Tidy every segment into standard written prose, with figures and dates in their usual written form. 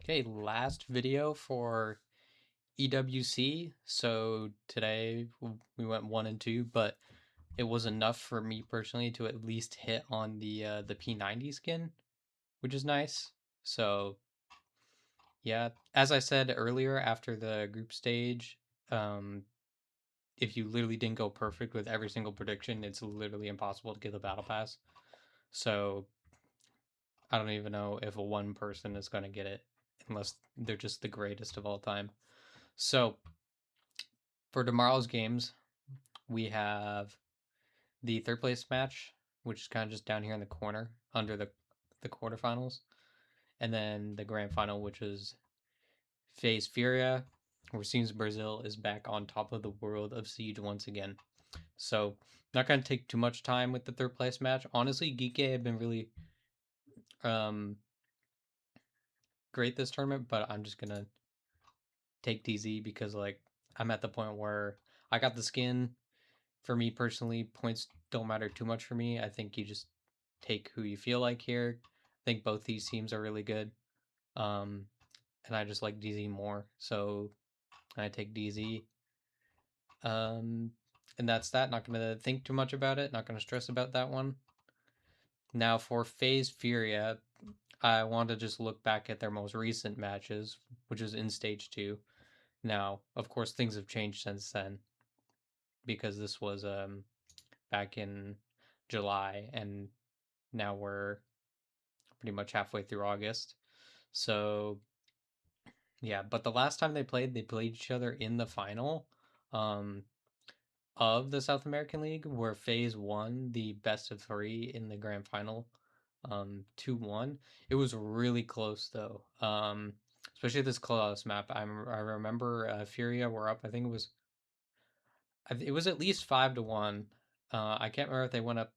Okay, last video for EWC. So today we went 1 and 2, but it was enough for me personally to at least hit on the P90 skin, which is nice. So yeah, as I said earlier, after the group stage, um, if you literally didn't go perfect with every single prediction, it's literally impossible to get the battle pass. So I don't even know if a one person is going to get it unless they're just the greatest of all time. So for tomorrow's games, we have the third place match, which is kind of just down here in the corner under the quarterfinals, and then the grand final, which is FaZe Furia, where seems Brazil is back on top of the world of Siege once again. So not gonna take too much time with the third place match. Honestly, Geeky have been really um great this tournament, but I'm just gonna take DZ because like I'm at the point where I got the skin. For me personally, points don't matter too much for me. I think you just take who you feel like here. I think both these teams are really good. Um, and I just like DZ more. So I take DZ. Um, and that's that. Not going to think too much about it. Not going to stress about that one. Now for FaZe Furia, I want to just look back at their most recent matches, which is in stage 2. Now, of course, things have changed since then because this was back in July, and now we're pretty much halfway through August. So yeah, but the last time they played each other in the final um, of the South American League, where FaZe won the best of three in the grand final, 2-1. It was really close though, especially this close map. I remember Furia were up. I think it was at least 5-1. I can't remember if they went up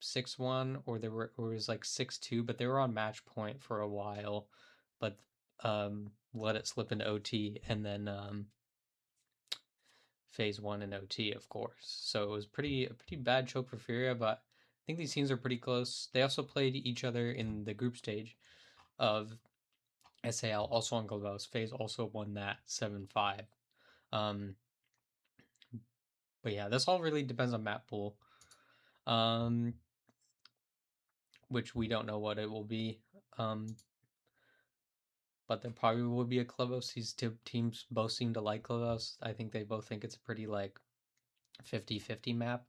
6-1 or it was like 6-2, but they were on match point for a while, but let it slip into OT and then phase one in OT, of course. So it was a pretty bad choke for Furia, but I think these teams are pretty close. They also played each other in the group stage of SAL, also on Globos. FaZe also won that 7-5. Um, but yeah, this all really depends on map pool. Um, which we don't know what it will be. Um, but there probably will be a Clubhouse. These two teams both seem to like Clubhouse. I think they both think it's a pretty like 50-50 map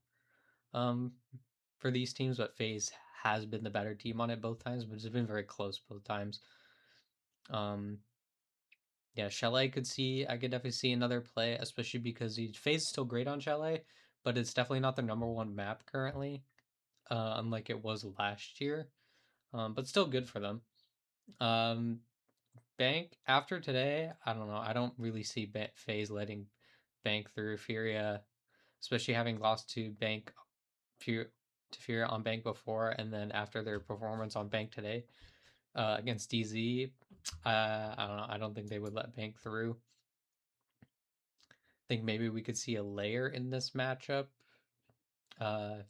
um, for these teams, but FaZe has been the better team on it both times, but it's been very close both times. Um, yeah, Chalet I could definitely see another play, especially because FaZe is still great on Chalet, but it's definitely not their number one map currently, unlike it was last year. But still good for them. Um, Bank after today, I don't know. I don't really see FaZe letting Bank through Furia, especially having lost to Furia on Bank before, and then after their performance on Bank today against DZ. I don't know. I don't think they would let Bank through. I think maybe we could see a layer in this matchup uh,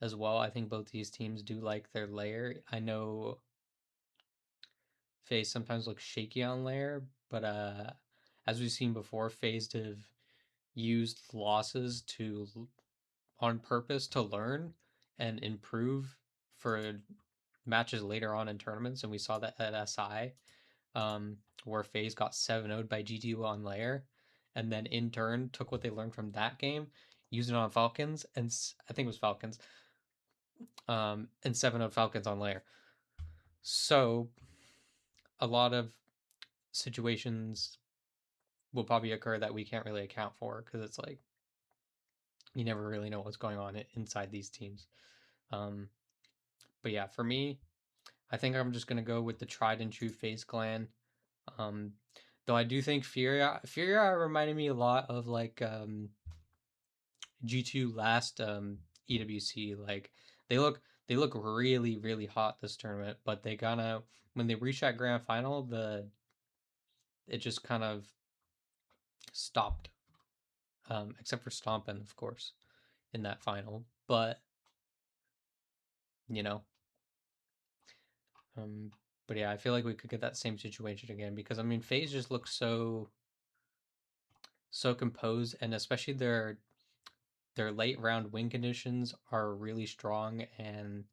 as well. I think both these teams do like their layer. I know FaZe sometimes looks shaky on layer, but as we've seen before, FaZe have used losses to on purpose to learn and improve for matches later on in tournaments, and we saw that at SI, where FaZe got 7-0'd by GTU on layer, and then in turn took what they learned from that game, used it on Falcons, and I think it was Falcons, and 7-0'd Falcons on layer. So a lot of situations will probably occur that we can't really account for because it's like you never really know what's going on inside these teams. Um, but yeah, for me, I think I'm just gonna go with the tried and true FaZe clan. Um, though I do think Furia reminded me a lot of like G2 last EWC. Like they look they look really hot this tournament, but they gonna when they reach that grand final, the it just kind of stopped. Except for Stompin, of course, in that final. But you know, um, But yeah, I feel like we could get that same situation again because I mean, FaZe just looks so composed, and especially their late round win conditions are really strong, and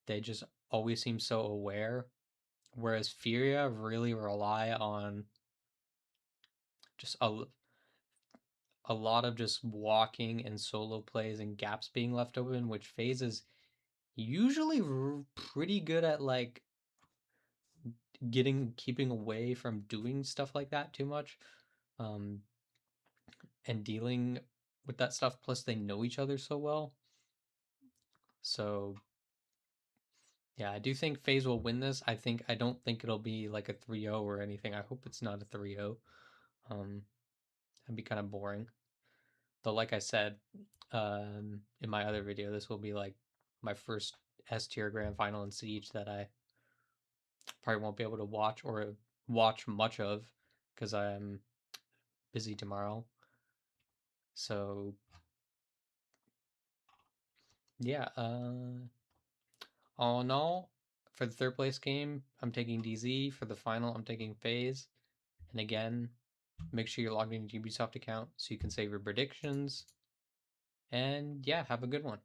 they just always seem so aware. Whereas Furia really rely on just a lot of just walking and solo plays and gaps being left open, which FaZe is usually pretty good at, like keeping away from doing stuff like that too much, um, and dealing with that stuff. Plus, they know each other so well. So yeah, I do think FaZe will win this. I don't think it'll be like a 3-0 or anything. I hope it's not a 3-0. That'd be kind of boring. Though, like I said, in my other video, this will be like my first S tier grand final in Siege that I probably won't be able to watch or watch much of because I'm busy tomorrow. So yeah, all in all, for the third place game, I'm taking DZ. For the final, I'm taking FaZe. And again, make sure you're logged into your Ubisoft account so you can save your predictions. And yeah, have a good one.